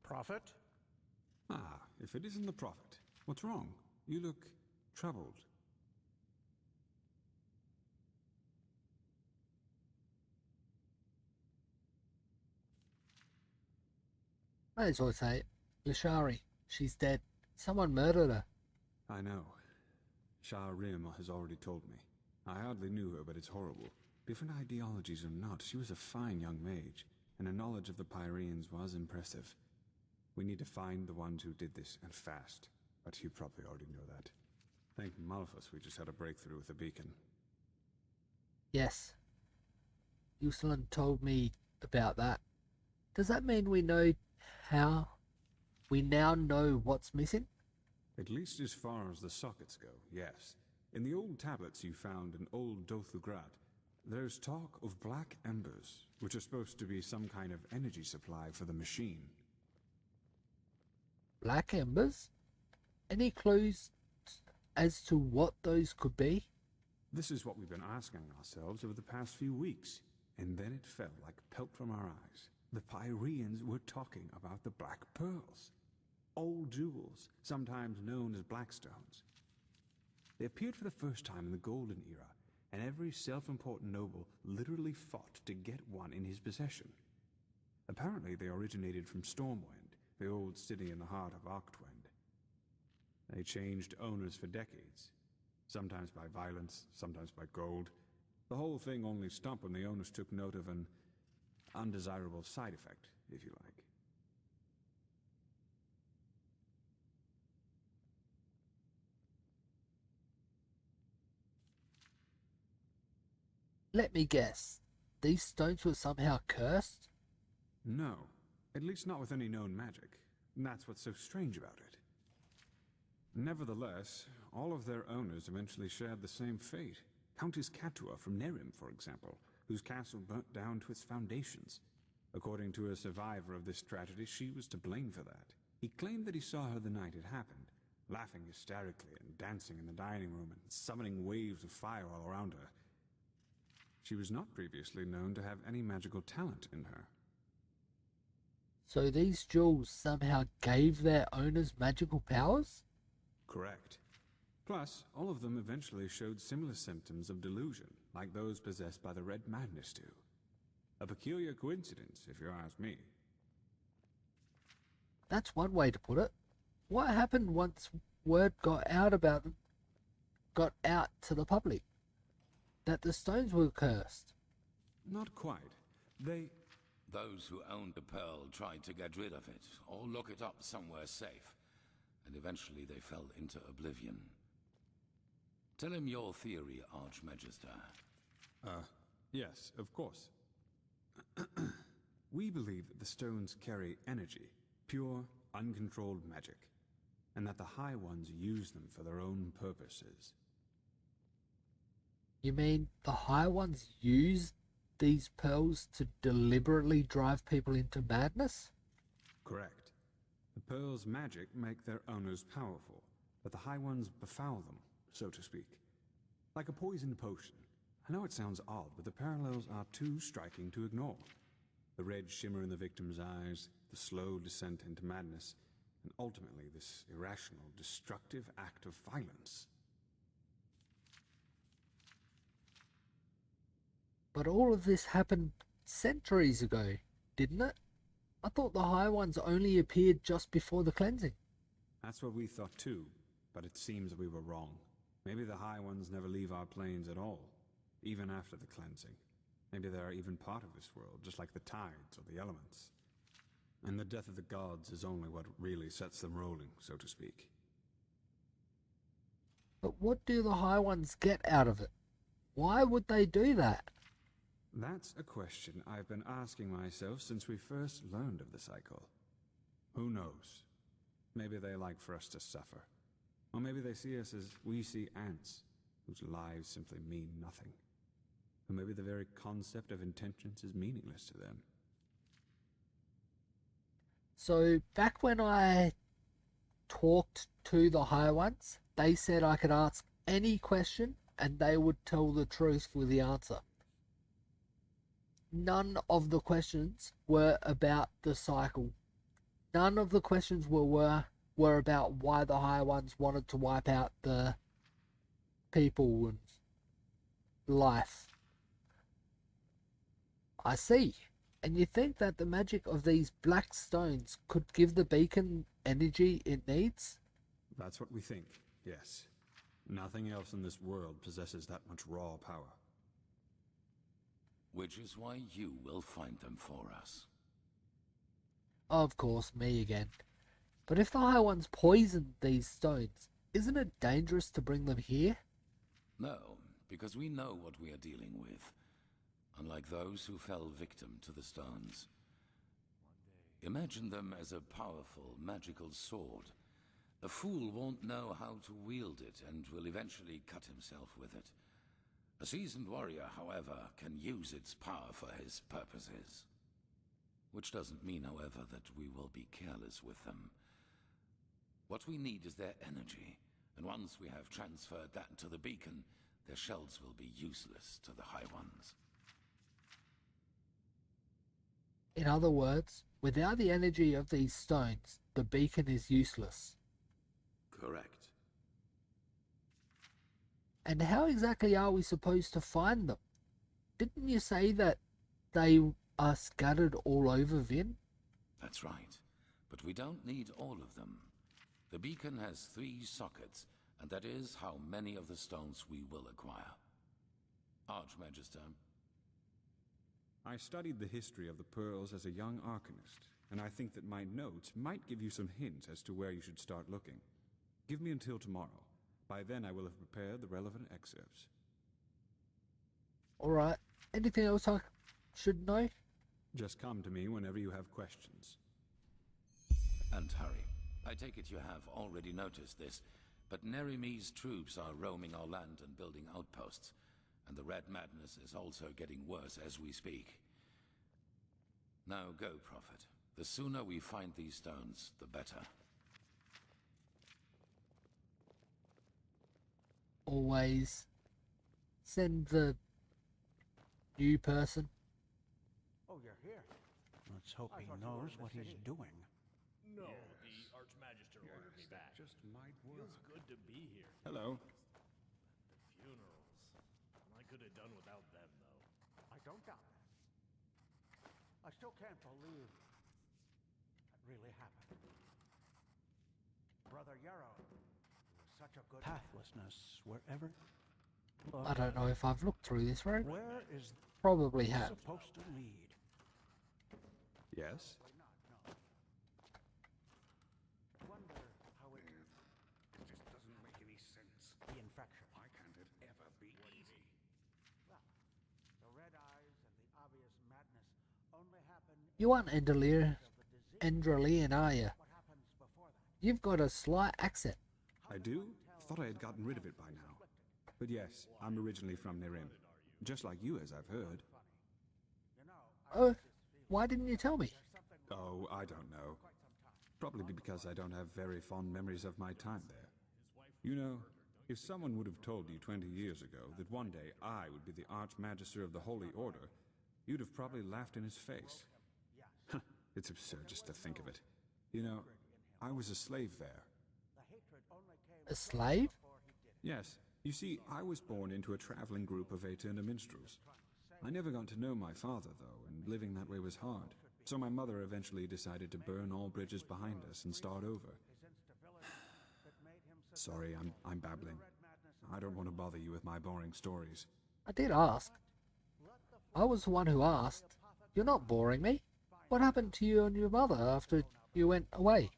Prophet? Ah, if it isn't the Prophet. What's wrong? You look troubled. Might as well say it. Lashari. She's dead. Someone murdered her. I know. Shah Rim has already told me. I hardly knew her, but it's horrible. Different ideologies or not, she was a fine young mage, and her knowledge of the Pyreans was impressive. We need to find the ones who did this, and fast. But you probably already know that. Thank Malphus we just had a breakthrough with the beacon. Yes. Uslan told me about that. Does that mean we know how? We now know what's missing? At least as far as the sockets go, yes. In the old tablets you found in old Dothrugrat, there's talk of black embers, which are supposed to be some kind of energy supply for the machine. Black embers? Any clues as to what those could be? This is what we've been asking ourselves over the past few weeks, and then it fell like pelt from our eyes. The Pyreans were talking about the Black Pearls. Old jewels, sometimes known as Blackstones. They appeared for the first time in the Golden Era, and every self-important noble literally fought to get one in his possession. Apparently they originated from Stormwind, the old city in the heart of Arctwind. They changed owners for decades, sometimes by violence, sometimes by gold. The whole thing only stopped when the owners took note of an undesirable side effect, if you like. Let me guess. These stones were somehow cursed? No, at least not with any known magic. And that's what's so strange about it. Nevertheless, all of their owners eventually shared the same fate. Countess Katua from Nerim, for example, whose castle burnt down to its foundations. According to a survivor of this tragedy, she was to blame for that. He claimed that he saw her the night it happened, laughing hysterically and dancing in the dining room and summoning waves of fire all around her. She was not previously known to have any magical talent in her. So these jewels somehow gave their owners magical powers? Correct. Plus, all of them eventually showed similar symptoms of delusion, like those possessed by the Red Madness do. A peculiar coincidence, if you ask me. That's one way to put it. What happened once word got out to the public? That the stones were cursed? Not quite. Those who owned the pearl tried to get rid of it, or lock it up somewhere safe, and eventually they fell into oblivion. Tell him your theory, Archmagister. Yes, of course. We believe that the stones carry energy, pure, uncontrolled magic, and that the High Ones use them for their own purposes. You mean the High Ones use these pearls to deliberately drive people into madness? Correct. The pearl's magic make their owners powerful, but the High Ones befoul them, so to speak. Like a poisoned potion. I know it sounds odd, but the parallels are too striking to ignore. The red shimmer in the victim's eyes, the slow descent into madness, and ultimately this irrational, destructive act of violence. But all of this happened centuries ago, didn't it? I thought the High Ones only appeared just before the cleansing. That's what we thought too, but it seems we were wrong. Maybe the High Ones never leave our planes at all, even after the cleansing. Maybe they're even part of this world, just like the tides or the elements. And the death of the gods is only what really sets them rolling, so to speak. But what do the High Ones get out of it? Why would they do that? That's a question I've been asking myself since we first learned of the cycle. Who knows? Maybe they like for us to suffer. Or maybe they see us as we see ants, whose lives simply mean nothing. Or maybe the very concept of intentions is meaningless to them. So back when I talked to the High Ones, they said I could ask any question and they would tell the truth with the answer. None of the questions were about the cycle. none of the questions were about why the High Ones wanted to wipe out the people and life. I see. And you think that the magic of these black stones could give the beacon energy it needs? That's what we think, yes. Nothing else in this world possesses that much raw power. Which is why you will find them for us. Of course, me again. But if the High Ones poisoned these stones, isn't it dangerous to bring them here? No, because we know what we are dealing with. Unlike those who fell victim to the stones. Imagine them as a powerful, magical sword. A fool won't know how to wield it and will eventually cut himself with it. A seasoned warrior, however, can use its power for his purposes. Which doesn't mean, however, that we will be careless with them. What we need is their energy, and once we have transferred that to the beacon, their shells will be useless to the High Ones. In other words, without the energy of these stones, the beacon is useless. Correct. And how exactly are we supposed to find them? Didn't you say that they are scattered all over Vin? That's right. But we don't need all of them. The beacon has 3 sockets, and that is how many of the stones we will acquire. Archmagister. I studied the history of the pearls as a young arcanist, and I think that my notes might give you some hints as to where you should start looking. Give me until tomorrow. By then I will have prepared the relevant excerpts. Alright, anything else I should know? Just come to me whenever you have questions. And hurry. I take it you have already noticed this, but Nerimi's troops are roaming our land and building outposts, and the Red Madness is also getting worse as we speak. Now go, Prophet. The sooner we find these stones, the better. Always send the new person. Oh, you're here. Let's hope I he thought you were knows in the what he's city. doing. No, the Archmagister ordered me back. Just might Feels good to be here. Hello. The funerals. I could have done without them, though. I don't doubt that. I still can't believe that really happened. Brother Yarrow was such a good man. Pathlessness wherever. I don't know if I've looked through this room. Where is Probably have. supposed to lead? Yes? No. I wonder how it... It just doesn't make any sense. The infection. Why can't it ever be easy? Well, the red eyes and the obvious madness only happen... You aren't Enderal, of the disease. Enderalian, are you? What happens before that? You've got a slight accent. I do? Thought I had gotten rid of it by now. But yes, I'm originally from Nerim. Just like you, as I've heard. You know, Oh, why didn't you tell me? Oh, I don't know. Probably because I don't have very fond memories of my time there. You know, if someone would have told you 20 years ago that one day I would be the Archmagister of the Holy Order, you'd have probably laughed in his face. It's absurd just to think of it. You know, I was a slave there. the hatred only came A slave? before he did it. Yes, you see, I was born into a traveling group of Aeterna minstrels. I never got to know my father, though, and living that way was hard. So my mother eventually decided to burn all bridges behind us and start over. His instability that made him such Sorry, I'm babbling. I don't want to bother you with my boring stories. I did ask. I was the one who asked. You're not boring me. What happened to you and your mother after you went away?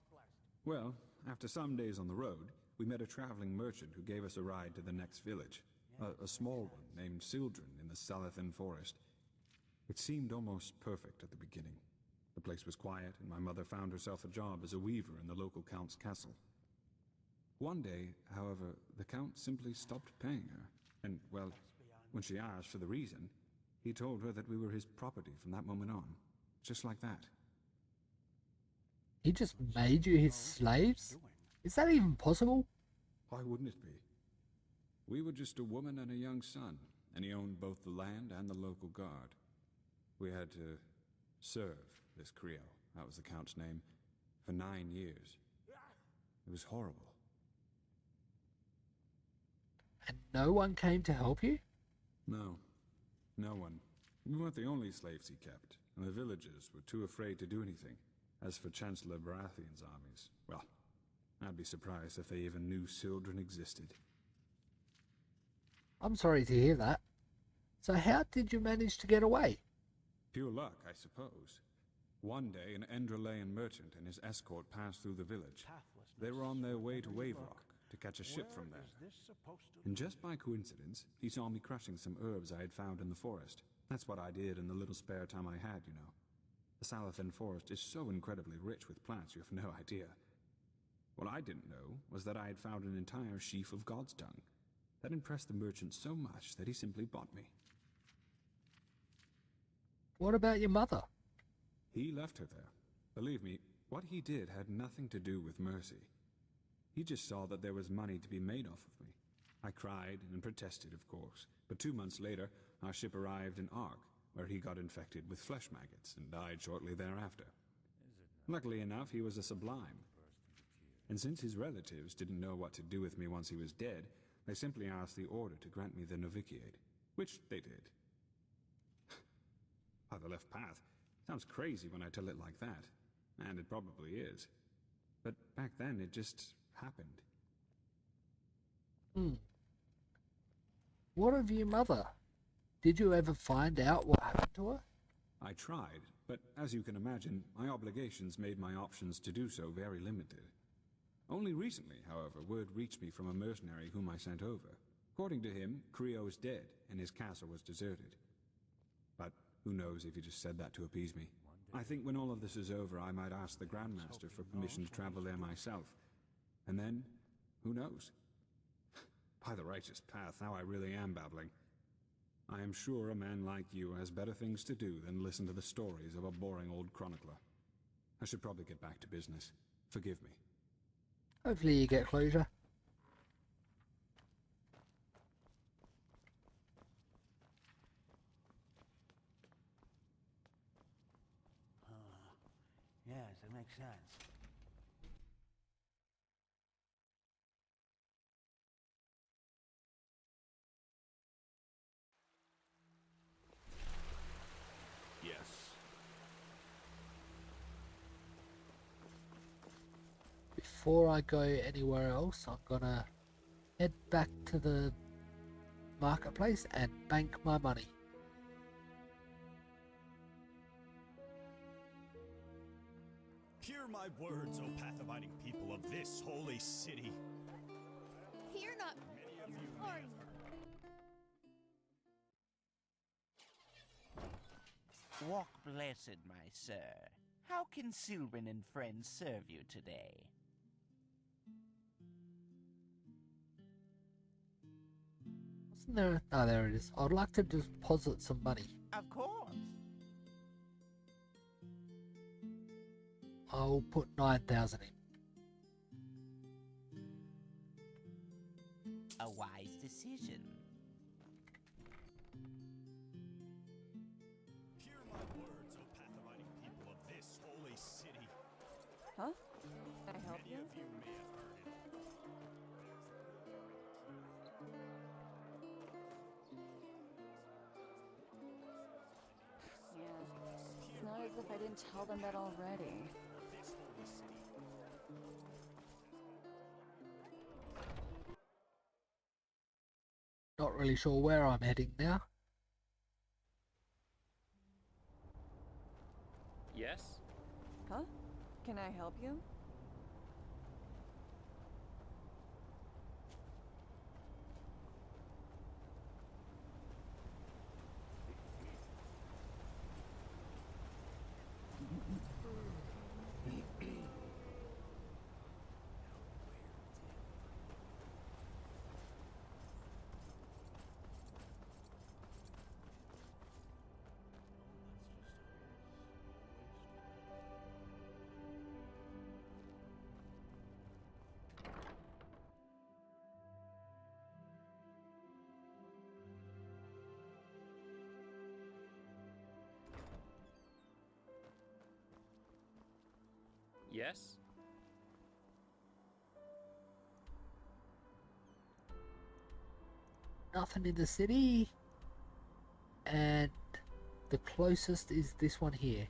Well, after some days on the road, we met a traveling merchant who gave us a ride to the next village. A small one named Sildren in the Salathan forest. It seemed almost perfect at the beginning. The place was quiet, and my mother found herself a job as a weaver in the local count's castle. One day, however, the count simply stopped paying her. And, well, when she asked for the reason, he told her that we were his property from that moment on. Just like that. He just made you his slaves? Is that even possible? Why wouldn't it be? We were just a woman and a young son, and he owned both the land and the local guard. We had to serve this Creole, that was the Count's name, for 9 years. It was horrible. And no one came to help you? No, no one. We weren't the only slaves he kept, and the villagers were too afraid to do anything. As for Chancellor Baratheon's armies, well, I'd be surprised if they even knew Sildren existed. I'm sorry to hear that. So how did you manage to get away? Pure luck, I suppose. One day, an Enderalian merchant and his escort passed through the village. They were on their way to Waverock to catch a ship from there. And just by coincidence, he saw me crushing some herbs I had found in the forest. That's what I did in the little spare time I had, you know. The Salathan forest is so incredibly rich with plants you have no idea. What I didn't know was that I had found an entire sheaf of God's tongue. That impressed the merchant so much that he simply bought me. What about your mother? He left her there. Believe me, what he did had nothing to do with mercy. He just saw that there was money to be made off of me. I cried and protested, of course, but 2 months later, our ship arrived in Ark, where he got infected with flesh maggots and died shortly thereafter. Luckily enough, he was a sublime. And since his relatives didn't know what to do with me once he was dead, they simply asked the Order to grant me the novitiate, which they did. By the left path. Sounds crazy when I tell it like that, and it probably is. But back then, it just happened. What of your mother? Did you ever find out what happened to her? I tried, but as you can imagine, my obligations made my options to do so very limited. Only recently, however, word reached me from a mercenary whom I sent over. According to him, Creo is dead, and his castle was deserted. But who knows if he just said that to appease me. I think when all of this is over, I might ask the Grandmaster for permission to travel there myself. And then, who knows? By the righteous path, now I really am babbling. I am sure a man like you has better things to do than listen to the stories of a boring old chronicler. I should probably get back to business. Forgive me. Hopefully you get closure. Yes, it makes sense. Yes. Before I go anywhere else, I'm gonna head back to the marketplace and bank my money. Hear my words, O path-abiding people of this holy city. Fear not. Are you? Walk blessed, my sir. How can Sylvan and friends serve you today? Wasn't there? Oh, there it is. I'd like to deposit some money. Of course. I'll put 9,000 in. A wise decision. Hear my words, O path-abiding people of this holy city. Huh? Can I help Many you? of you may have heard it. Yeah. It's not as if I didn't tell them that already. This holy city. Not really sure where I'm heading now. Yes? Huh? Can I help you? Yes? Nothing in the city. And the closest is this one here.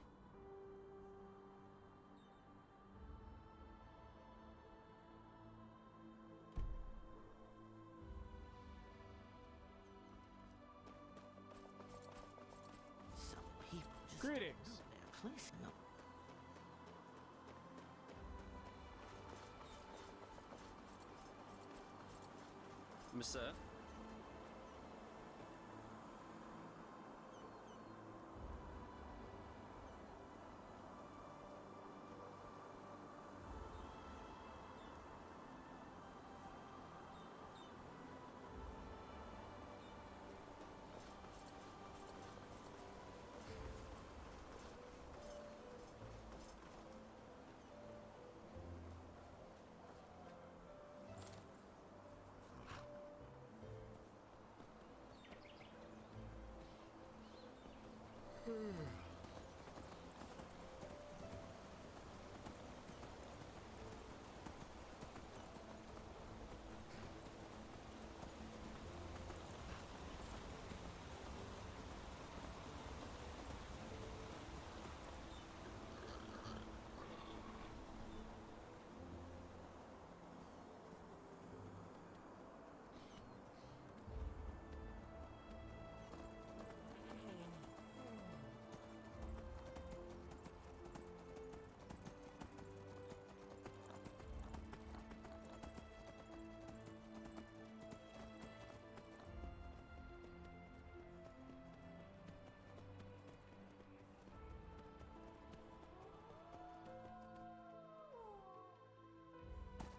Some people just Greetings. don't know their place. No. Monsieur?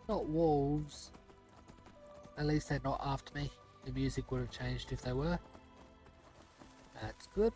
Not wolves. At least they're not after me. The music would have changed if they were. That's good.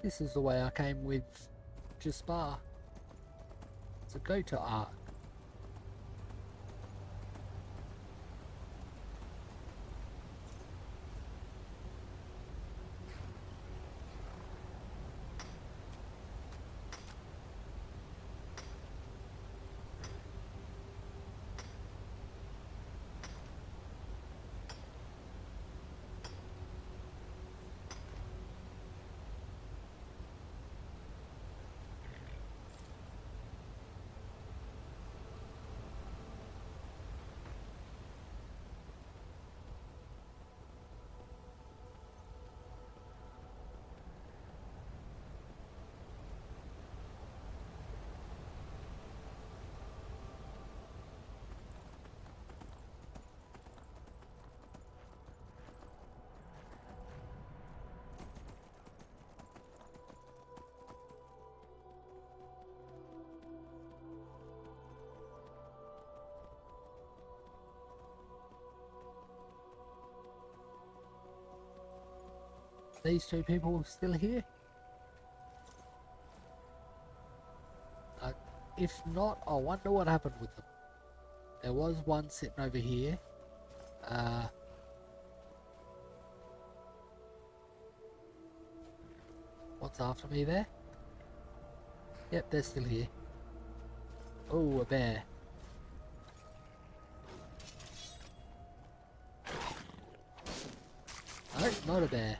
This is the way I came with Jaspar. It's a go-to arc. These two people still here? If not, I wonder what happened with them. There was one sitting over here. What's after me there? Yep, they're still here. Oh, a bear. No, not a bear.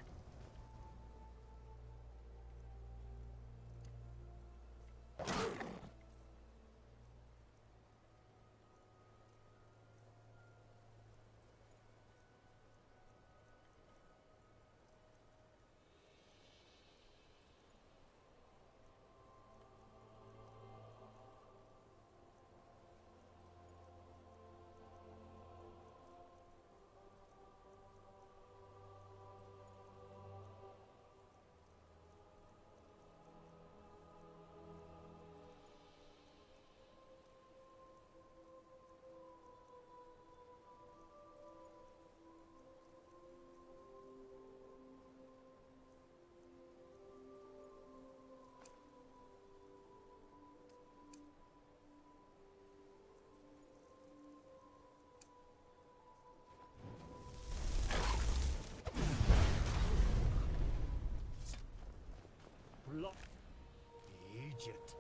idiot.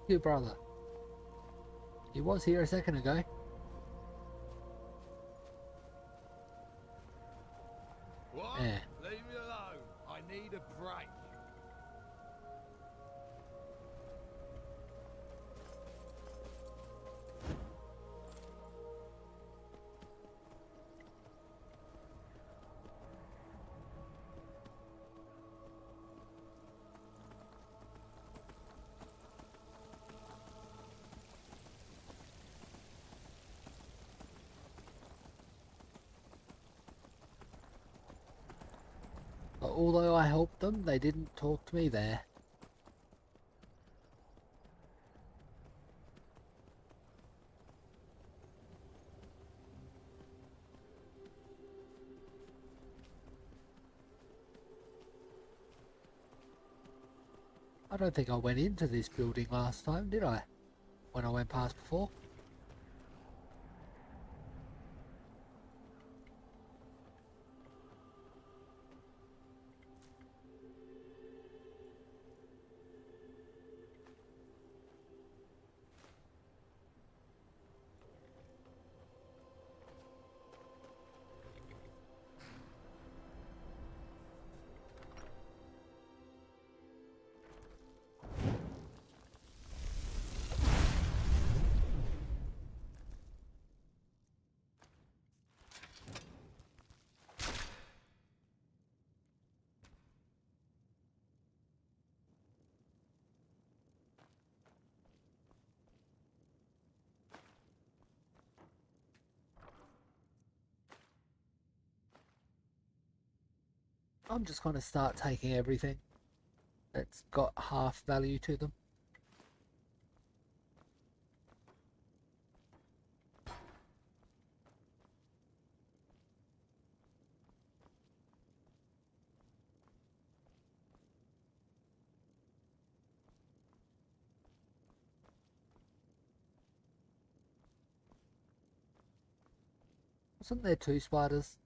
You brother. He was here a second ago. What? Yeah. Leave me alone. I need a break. But although I helped them, they didn't talk to me there. I don't think I went into this building last time, did I? When I went past before? I'm just going to start taking everything that's got half value to them. Wasn't there 2 spiders?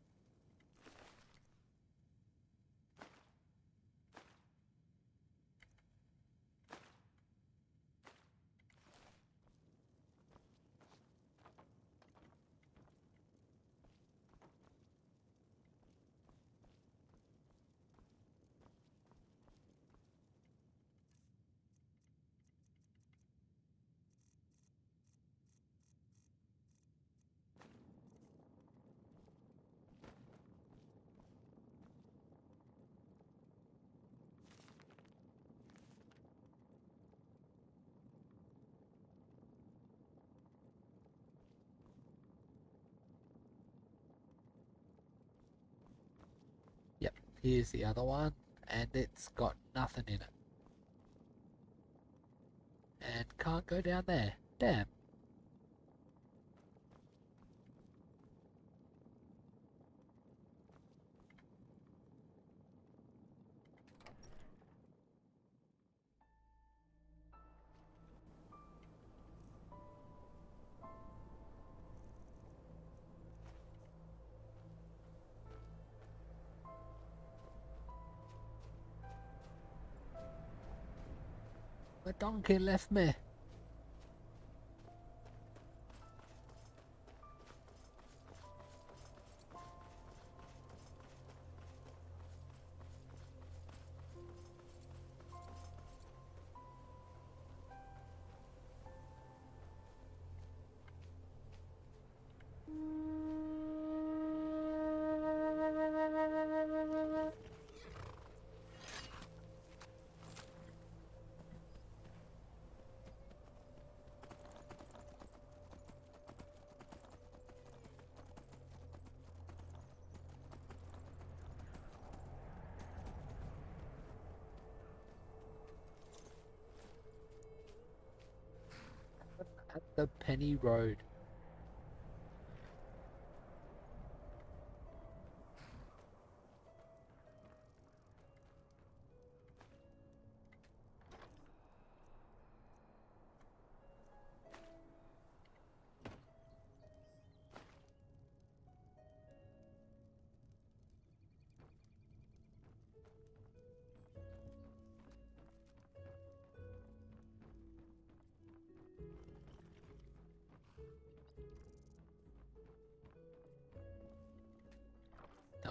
Yep, here's the other one, and it's got nothing in it. And can't go down there. Damn. The donkey left me. At the Penny Road.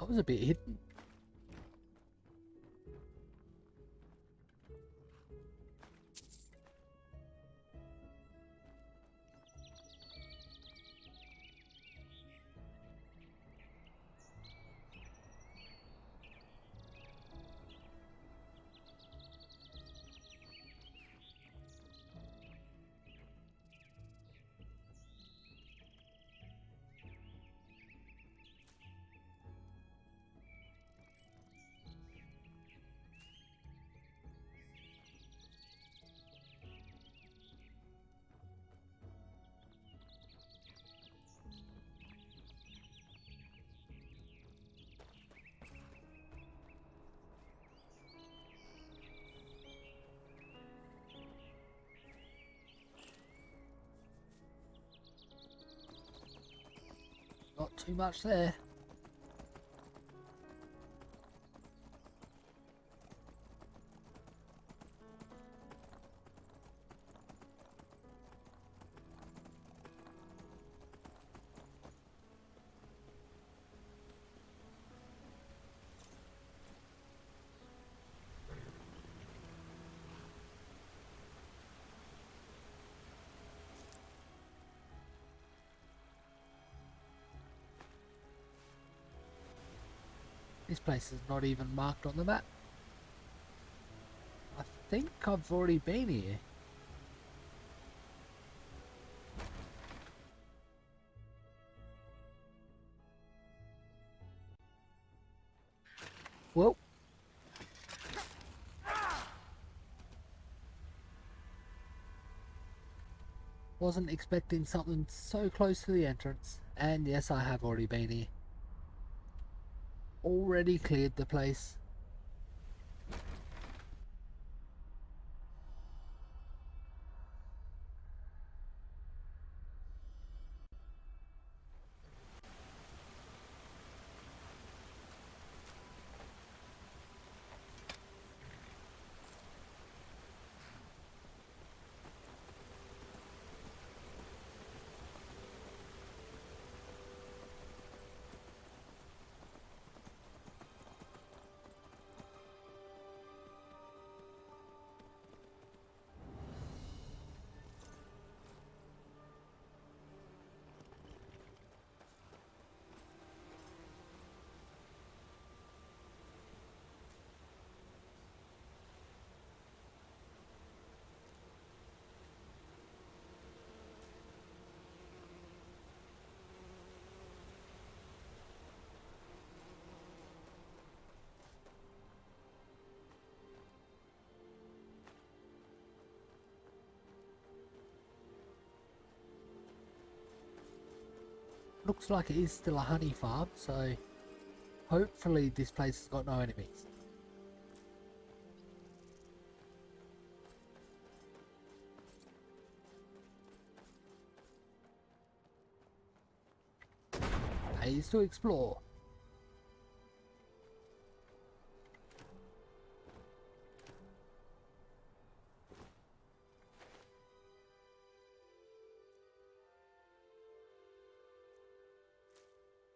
That was a bit hidden. Not too much there. This place is not even marked on the map. I think I've already been here. Whoa. Wasn't expecting something so close to the entrance. And yes, I have already been here. Already cleared the place. Looks like it is still a honey farm, so hopefully this place has got no enemies. Pays to explore.